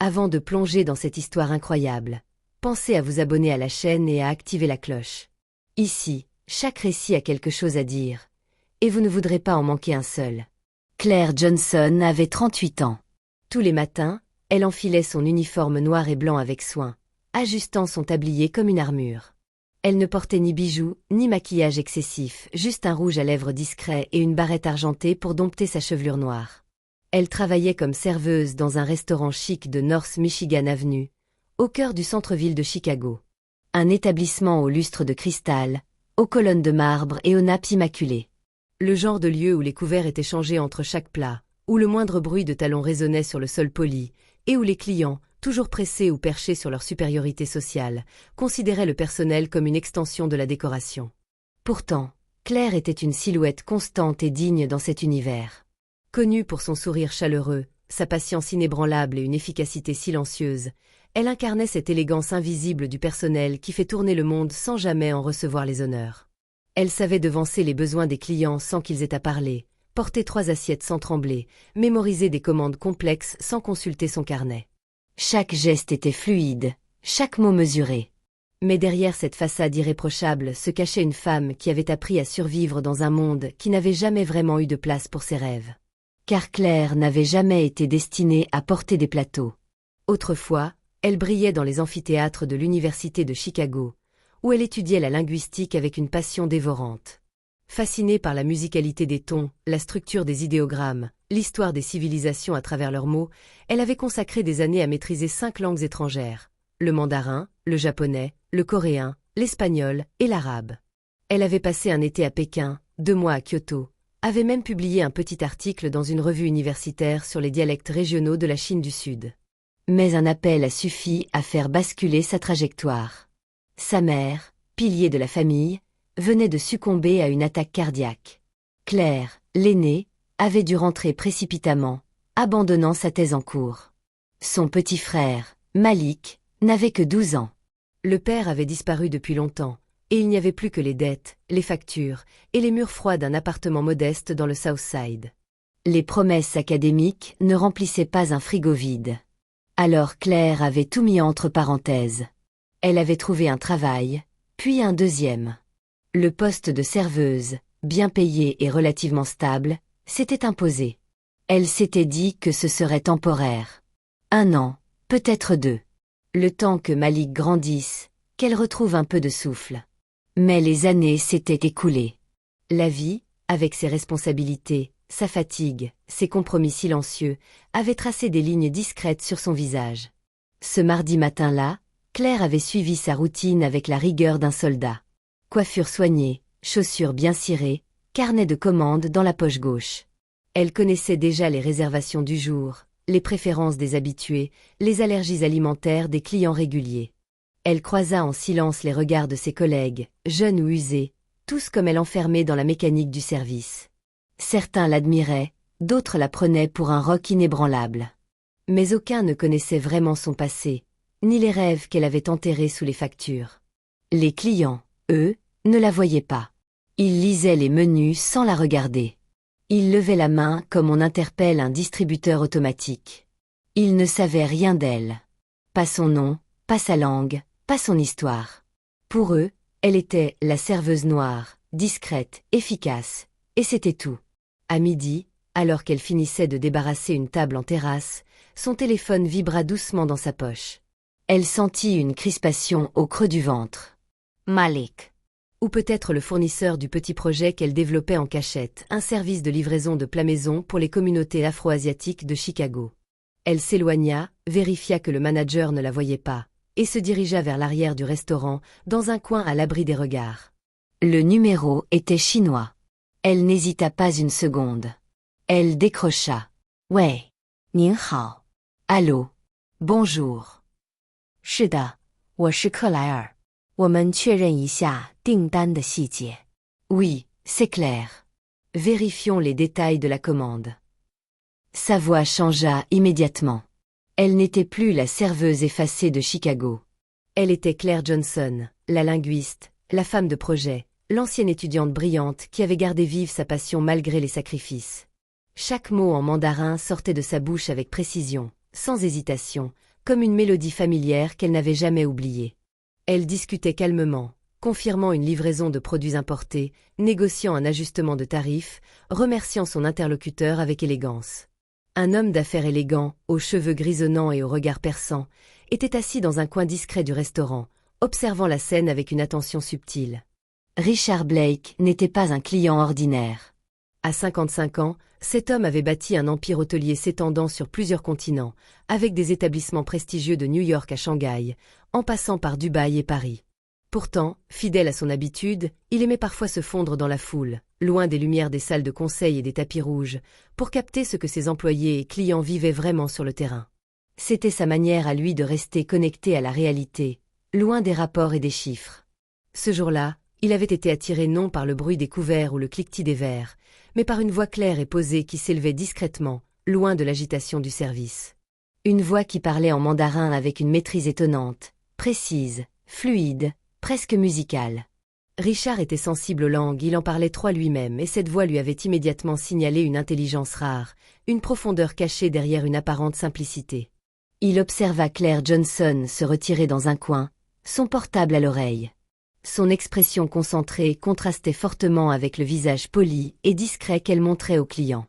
Avant de plonger dans cette histoire incroyable, pensez à vous abonner à la chaîne et à activer la cloche. Ici, chaque récit a quelque chose à dire, et vous ne voudrez pas en manquer un seul. Claire Johnson avait 38 ans. Tous les matins, elle enfilait son uniforme noir et blanc avec soin, ajustant son tablier comme une armure. Elle ne portait ni bijoux, ni maquillage excessif, juste un rouge à lèvres discret et une barrette argentée pour dompter sa chevelure noire. Elle travaillait comme serveuse dans un restaurant chic de North Michigan Avenue, au cœur du centre-ville de Chicago. Un établissement aux lustres de cristal, aux colonnes de marbre et aux nappes immaculées. Le genre de lieu où les couverts étaient changés entre chaque plat, où le moindre bruit de talons résonnait sur le sol poli, et où les clients, toujours pressés ou perchés sur leur supériorité sociale, considéraient le personnel comme une extension de la décoration. Pourtant, Claire était une silhouette constante et digne dans cet univers. Connue pour son sourire chaleureux, sa patience inébranlable et une efficacité silencieuse, elle incarnait cette élégance invisible du personnel qui fait tourner le monde sans jamais en recevoir les honneurs. Elle savait devancer les besoins des clients sans qu'ils aient à parler, porter 3 assiettes sans trembler, mémoriser des commandes complexes sans consulter son carnet. Chaque geste était fluide, chaque mot mesuré. Mais derrière cette façade irréprochable se cachait une femme qui avait appris à survivre dans un monde qui n'avait jamais vraiment eu de place pour ses rêves. Car Claire n'avait jamais été destinée à porter des plateaux. Autrefois, elle brillait dans les amphithéâtres de l'Université de Chicago, où elle étudiait la linguistique avec une passion dévorante. Fascinée par la musicalité des tons, la structure des idéogrammes, l'histoire des civilisations à travers leurs mots, elle avait consacré des années à maîtriser 5 langues étrangères, le mandarin, le japonais, le coréen, l'espagnol et l'arabe. Elle avait passé un été à Pékin, 2 mois à Kyoto, avait même publié un petit article dans une revue universitaire sur les dialectes régionaux de la Chine du Sud. Mais un appel a suffi à faire basculer sa trajectoire. Sa mère, pilier de la famille, venait de succomber à une attaque cardiaque. Claire, l'aînée, avait dû rentrer précipitamment, abandonnant sa thèse en cours. Son petit frère, Malik, n'avait que 12 ans. Le père avait disparu depuis longtemps, et il n'y avait plus que les dettes, les factures et les murs froids d'un appartement modeste dans le South Side. Les promesses académiques ne remplissaient pas un frigo vide. Alors Claire avait tout mis entre parenthèses. Elle avait trouvé un travail, puis un deuxième. Le poste de serveuse, bien payé et relativement stable, s'était imposé. Elle s'était dit que ce serait temporaire. 1 an, peut-être 2. Le temps que Malik grandisse, qu'elle retrouve un peu de souffle. Mais les années s'étaient écoulées. La vie, avec ses responsabilités, sa fatigue, ses compromis silencieux, avait tracé des lignes discrètes sur son visage. Ce mardi matin-là, Claire avait suivi sa routine avec la rigueur d'un soldat. Coiffure soignée, chaussures bien cirées, carnet de commandes dans la poche gauche. Elle connaissait déjà les réservations du jour, les préférences des habitués, les allergies alimentaires des clients réguliers. Elle croisa en silence les regards de ses collègues, jeunes ou usés, tous comme elle enfermés dans la mécanique du service. Certains l'admiraient, d'autres la prenaient pour un roc inébranlable. Mais aucun ne connaissait vraiment son passé, ni les rêves qu'elle avait enterrés sous les factures. Les clients, eux, ne la voyaient pas. Ils lisaient les menus sans la regarder. Ils levaient la main comme on interpelle un distributeur automatique. Ils ne savaient rien d'elle. Pas son nom, pas sa langue, pas son histoire. Pour eux, elle était la serveuse noire, discrète, efficace, et c'était tout. À midi, alors qu'elle finissait de débarrasser une table en terrasse, son téléphone vibra doucement dans sa poche. Elle sentit une crispation au creux du ventre. Malik. Ou peut-être le fournisseur du petit projet qu'elle développait en cachette, un service de livraison de plats maison pour les communautés afro-asiatiques de Chicago. Elle s'éloigna, vérifia que le manager ne la voyait pas, et se dirigea vers l'arrière du restaurant, dans un coin à l'abri des regards. Le numéro était chinois. Elle n'hésita pas une seconde. Elle décrocha. « Ouais. 您好. Allô. Bonjour. »是的，我是克莱尔。我们确认一下订单的细节。Oui, c'est clair. Vérifions les détails de la commande. Sa voix changea immédiatement. Elle n'était plus la serveuse effacée de Chicago. Elle était Claire Johnson, la linguiste, la femme de projet, l'ancienne étudiante brillante qui avait gardé vive sa passion malgré les sacrifices. Chaque mot en mandarin sortait de sa bouche avec précision, sans hésitation, comme une mélodie familière qu'elle n'avait jamais oubliée. Elle discutait calmement, confirmant une livraison de produits importés, négociant un ajustement de tarifs, remerciant son interlocuteur avec élégance. Un homme d'affaires élégant, aux cheveux grisonnants et au regard perçant, était assis dans un coin discret du restaurant, observant la scène avec une attention subtile. Richard Blake n'était pas un client ordinaire. À 55 ans, cet homme avait bâti un empire hôtelier s'étendant sur plusieurs continents, avec des établissements prestigieux de New York à Shanghai, en passant par Dubaï et Paris. Pourtant, fidèle à son habitude, il aimait parfois se fondre dans la foule, loin des lumières des salles de conseil et des tapis rouges, pour capter ce que ses employés et clients vivaient vraiment sur le terrain. C'était sa manière à lui de rester connecté à la réalité, loin des rapports et des chiffres. Ce jour-là, il avait été attiré non par le bruit des couverts ou le cliquetis des verres, mais par une voix claire et posée qui s'élevait discrètement, loin de l'agitation du service. Une voix qui parlait en mandarin avec une maîtrise étonnante, précise, fluide, presque musicale. Richard était sensible aux langues, il en parlait 3 lui-même, et cette voix lui avait immédiatement signalé une intelligence rare, une profondeur cachée derrière une apparente simplicité. Il observa Claire Johnson se retirer dans un coin, son portable à l'oreille. Son expression concentrée contrastait fortement avec le visage poli et discret qu'elle montrait aux clients.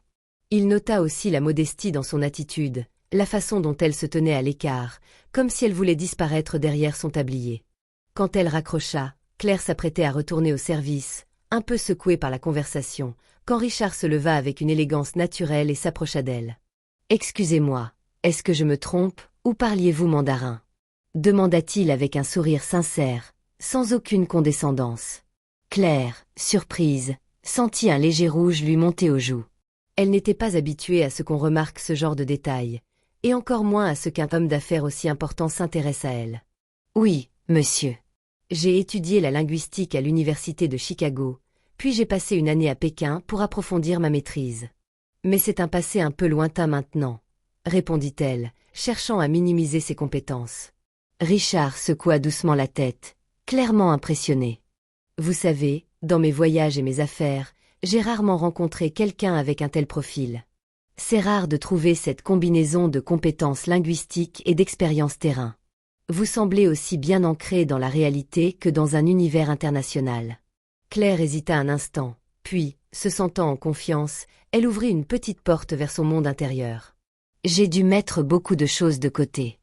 Il nota aussi la modestie dans son attitude, la façon dont elle se tenait à l'écart, comme si elle voulait disparaître derrière son tablier. Quand elle raccrocha, Claire s'apprêtait à retourner au service, un peu secouée par la conversation, quand Richard se leva avec une élégance naturelle et s'approcha d'elle. « Excusez-moi, est-ce que je me trompe, ou parliez-vous mandarin ?» demanda-t-il avec un sourire sincère, sans aucune condescendance. Claire, surprise, sentit un léger rouge lui monter aux joues. Elle n'était pas habituée à ce qu'on remarque ce genre de détails, et encore moins à ce qu'un homme d'affaires aussi important s'intéresse à elle. « Oui, monsieur. J'ai étudié la linguistique à l'université de Chicago, puis j'ai passé une année à Pékin pour approfondir ma maîtrise. Mais c'est un passé un peu lointain maintenant, répondit-elle, cherchant à minimiser ses compétences. Richard secoua doucement la tête, clairement impressionné. Vous savez, dans mes voyages et mes affaires, j'ai rarement rencontré quelqu'un avec un tel profil. C'est rare de trouver cette combinaison de compétences linguistiques et d'expérience terrain. Vous semblez aussi bien ancré dans la réalité que dans un univers international. Claire hésita un instant, puis, se sentant en confiance, elle ouvrit une petite porte vers son monde intérieur. J'ai dû mettre beaucoup de choses de côté.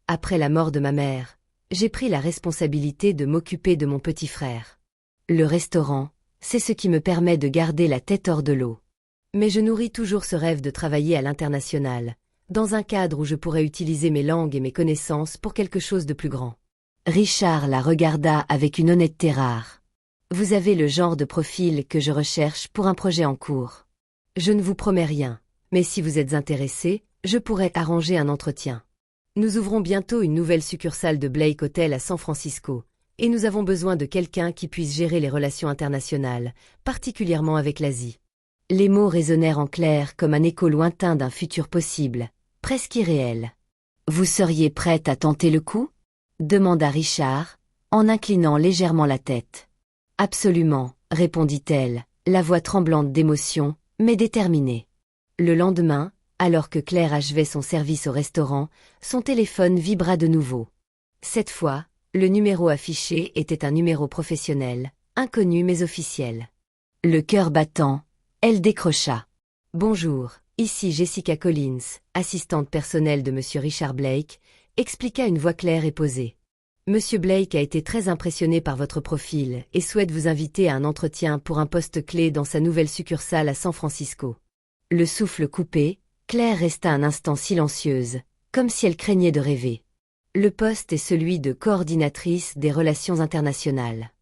Après la mort de ma mère, j'ai pris la responsabilité de m'occuper de mon petit frère. Le restaurant, c'est ce qui me permet de garder la tête hors de l'eau. Mais je nourris toujours ce rêve de travailler à l'international, dans un cadre où je pourrais utiliser mes langues et mes connaissances pour quelque chose de plus grand. Richard la regarda avec une honnêteté rare. Vous avez le genre de profil que je recherche pour un projet en cours. Je ne vous promets rien, mais si vous êtes intéressé, je pourrais arranger un entretien. Nous ouvrons bientôt une nouvelle succursale de Blake Hotel à San Francisco, et nous avons besoin de quelqu'un qui puisse gérer les relations internationales, particulièrement avec l'Asie. Les mots résonnèrent en Claire comme un écho lointain d'un futur possible, presque irréel. Vous seriez prête à tenter le coup ? demanda Richard, en inclinant légèrement la tête. Absolument, répondit-elle, la voix tremblante d'émotion, mais déterminée. Le lendemain, alors que Claire achevait son service au restaurant, son téléphone vibra de nouveau. Cette fois, le numéro affiché était un numéro professionnel, inconnu mais officiel. Le cœur battant, elle décrocha. « Bonjour, ici Jessica Collins, assistante personnelle de Monsieur Richard Blake », expliqua une voix claire et posée. « Monsieur Blake a été très impressionné par votre profil et souhaite vous inviter à un entretien pour un poste clé dans sa nouvelle succursale à San Francisco. » Le souffle coupé, Claire resta un instant silencieuse, comme si elle craignait de rêver. Le poste est celui de coordinatrice des relations internationales.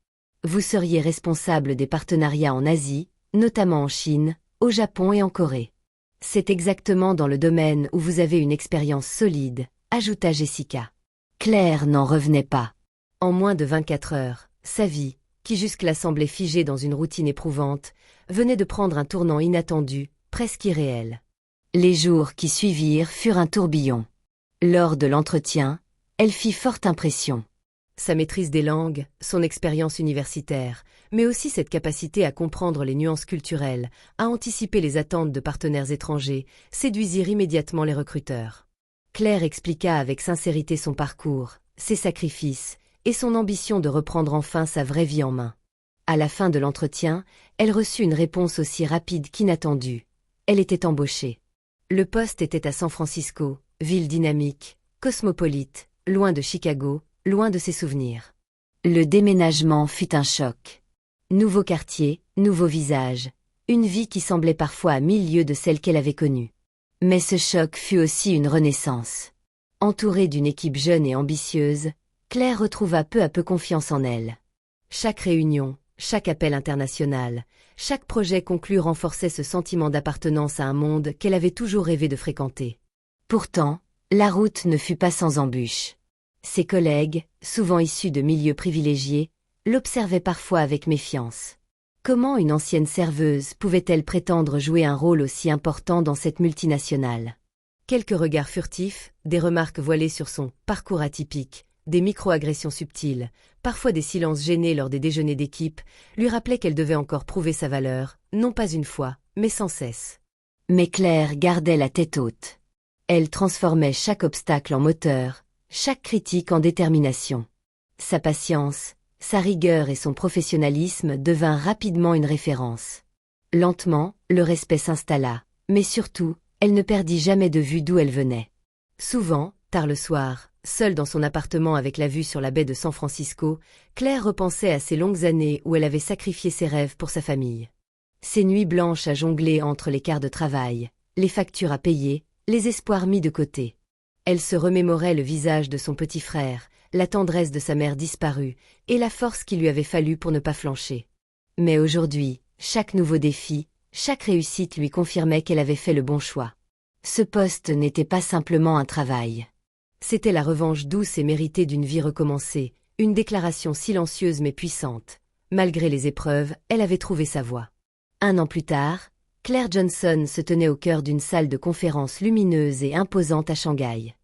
Vous seriez responsable des partenariats en Asie, notamment en Chine, au Japon et en Corée. C'est exactement dans le domaine où vous avez une expérience solide, ajouta Jessica. Claire n'en revenait pas. En moins de 24 heures, sa vie, qui jusque-là semblait figée dans une routine éprouvante, venait de prendre un tournant inattendu, presque irréel. Les jours qui suivirent furent un tourbillon. Lors de l'entretien, elle fit forte impression. Sa maîtrise des langues, son expérience universitaire, mais aussi cette capacité à comprendre les nuances culturelles, à anticiper les attentes de partenaires étrangers, séduisirent immédiatement les recruteurs. Claire expliqua avec sincérité son parcours, ses sacrifices, et son ambition de reprendre enfin sa vraie vie en main. À la fin de l'entretien, elle reçut une réponse aussi rapide qu'inattendue. Elle était embauchée. Le poste était à San Francisco, ville dynamique, cosmopolite, loin de Chicago, loin de ses souvenirs. Le déménagement fut un choc. Nouveau quartier, nouveau visage, une vie qui semblait parfois à 1000 lieues de celle qu'elle avait connue. Mais ce choc fut aussi une renaissance. Entourée d'une équipe jeune et ambitieuse, Claire retrouva peu à peu confiance en elle. Chaque réunion, chaque appel international, chaque projet conclu renforçait ce sentiment d'appartenance à un monde qu'elle avait toujours rêvé de fréquenter. Pourtant, la route ne fut pas sans embûches. Ses collègues, souvent issus de milieux privilégiés, l'observaient parfois avec méfiance. Comment une ancienne serveuse pouvait-elle prétendre jouer un rôle aussi important dans cette multinationale? Quelques regards furtifs, des remarques voilées sur son parcours atypique, des micro-agressions subtiles, parfois des silences gênés lors des déjeuners d'équipe, lui rappelaient qu'elle devait encore prouver sa valeur, non pas une fois, mais sans cesse. Mais Claire gardait la tête haute. Elle transformait chaque obstacle en moteur, chaque critique en détermination. Sa patience, sa rigueur et son professionnalisme devinrent rapidement une référence. Lentement, le respect s'installa, mais surtout, elle ne perdit jamais de vue d'où elle venait. Souvent, tard le soir, seule dans son appartement avec la vue sur la baie de San Francisco, Claire repensait à ces longues années où elle avait sacrifié ses rêves pour sa famille. Ces nuits blanches à jongler entre les quarts de travail, les factures à payer, les espoirs mis de côté. Elle se remémorait le visage de son petit frère, la tendresse de sa mère disparue, et la force qu'il lui avait fallu pour ne pas flancher. Mais aujourd'hui, chaque nouveau défi, chaque réussite lui confirmait qu'elle avait fait le bon choix. Ce poste n'était pas simplement un travail. C'était la revanche douce et méritée d'une vie recommencée, une déclaration silencieuse mais puissante. Malgré les épreuves, elle avait trouvé sa voie. 1 an plus tard, Claire Johnson se tenait au cœur d'une salle de conférence lumineuse et imposante à Shanghai.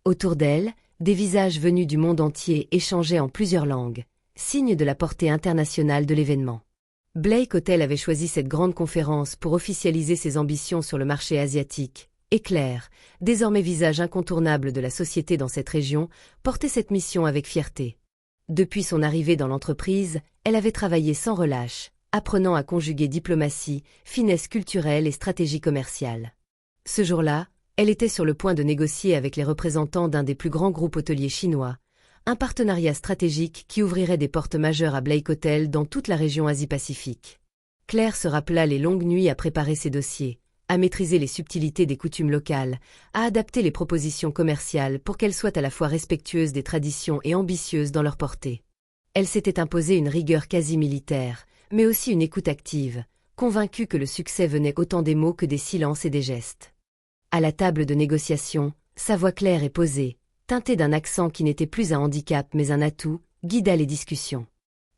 Autour d'elle, des visages venus du monde entier échangeaient en plusieurs langues, signe de la portée internationale de l'événement. Blake Hotel avait choisi cette grande conférence pour officialiser ses ambitions sur le marché asiatique, et Claire, désormais visage incontournable de la société dans cette région, portait cette mission avec fierté. Depuis son arrivée dans l'entreprise, elle avait travaillé sans relâche, apprenant à conjuguer diplomatie, finesse culturelle et stratégie commerciale. Ce jour-là, elle était sur le point de négocier avec les représentants d'un des plus grands groupes hôteliers chinois, un partenariat stratégique qui ouvrirait des portes majeures à Blake Hotel dans toute la région Asie-Pacifique. Claire se rappela les longues nuits à préparer ses dossiers, à maîtriser les subtilités des coutumes locales, à adapter les propositions commerciales pour qu'elles soient à la fois respectueuses des traditions et ambitieuses dans leur portée. Elle s'était imposée une rigueur quasi militaire, mais aussi une écoute active, convaincue que le succès venait autant des mots que des silences et des gestes. À la table de négociation, sa voix claire et posée, teintée d'un accent qui n'était plus un handicap mais un atout, guida les discussions.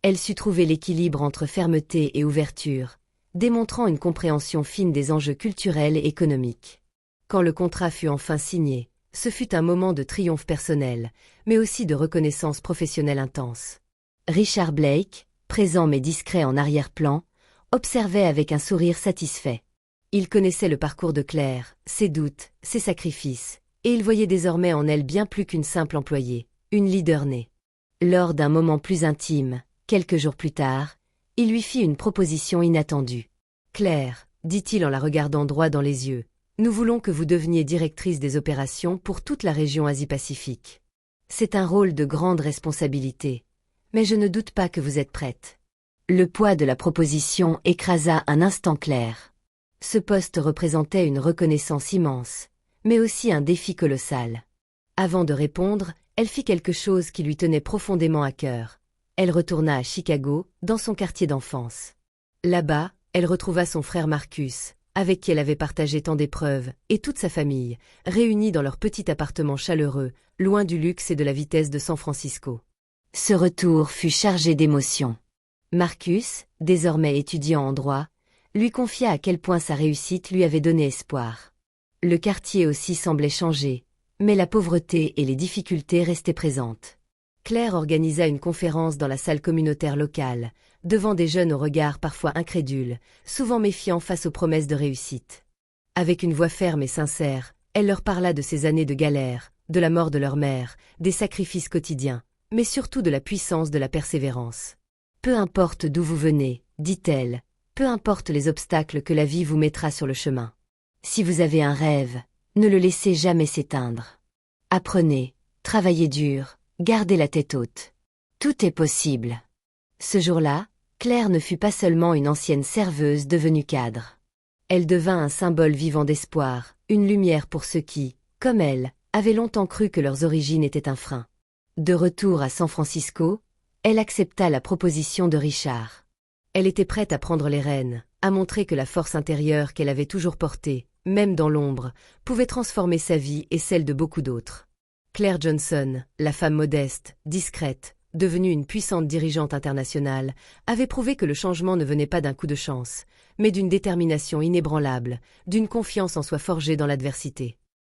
Elle sut trouver l'équilibre entre fermeté et ouverture, démontrant une compréhension fine des enjeux culturels et économiques. Quand le contrat fut enfin signé, ce fut un moment de triomphe personnel, mais aussi de reconnaissance professionnelle intense. Richard Blake, présent mais discret en arrière-plan, observait avec un sourire satisfait. Il connaissait le parcours de Claire, ses doutes, ses sacrifices, et il voyait désormais en elle bien plus qu'une simple employée, une leader née. Lors d'un moment plus intime, quelques jours plus tard, il lui fit une proposition inattendue. « Claire, dit-il en la regardant droit dans les yeux, nous voulons que vous deveniez directrice des opérations pour toute la région Asie-Pacifique. C'est un rôle de grande responsabilité, mais je ne doute pas que vous êtes prête. » Le poids de la proposition écrasa un instant Claire. Ce poste représentait une reconnaissance immense, mais aussi un défi colossal. Avant de répondre, elle fit quelque chose qui lui tenait profondément à cœur. Elle retourna à Chicago, dans son quartier d'enfance. Là-bas, elle retrouva son frère Marcus, avec qui elle avait partagé tant d'épreuves, et toute sa famille, réunis dans leur petit appartement chaleureux, loin du luxe et de la vitesse de San Francisco. Ce retour fut chargé d'émotions. Marcus, désormais étudiant en droit, lui confia à quel point sa réussite lui avait donné espoir. Le quartier aussi semblait changer, mais la pauvreté et les difficultés restaient présentes. Claire organisa une conférence dans la salle communautaire locale, devant des jeunes au regard parfois incrédules, souvent méfiants face aux promesses de réussite. Avec une voix ferme et sincère, Elle leur parla de ces années de galère, de la mort de leur mère, des sacrifices quotidiens, mais surtout de la puissance de la persévérance. Peu importe d'où vous venez, dit-elle, peu importe les obstacles que la vie vous mettra sur le chemin. Si vous avez un rêve, ne le laissez jamais s'éteindre. Apprenez, travaillez dur, gardez la tête haute. Tout est possible. Ce jour-là, Claire ne fut pas seulement une ancienne serveuse devenue cadre. Elle devint un symbole vivant d'espoir, une lumière pour ceux qui, comme elle, avaient longtemps cru que leurs origines étaient un frein. De retour à San Francisco, elle accepta la proposition de Richard. Elle était prête à prendre les rênes, à montrer que la force intérieure qu'elle avait toujours portée, même dans l'ombre, pouvait transformer sa vie et celle de beaucoup d'autres. Claire Johnson, la femme modeste, discrète, devenue une puissante dirigeante internationale, avait prouvé que le changement ne venait pas d'un coup de chance, mais d'une détermination inébranlable, d'une confiance en soi forgée dans l'adversité.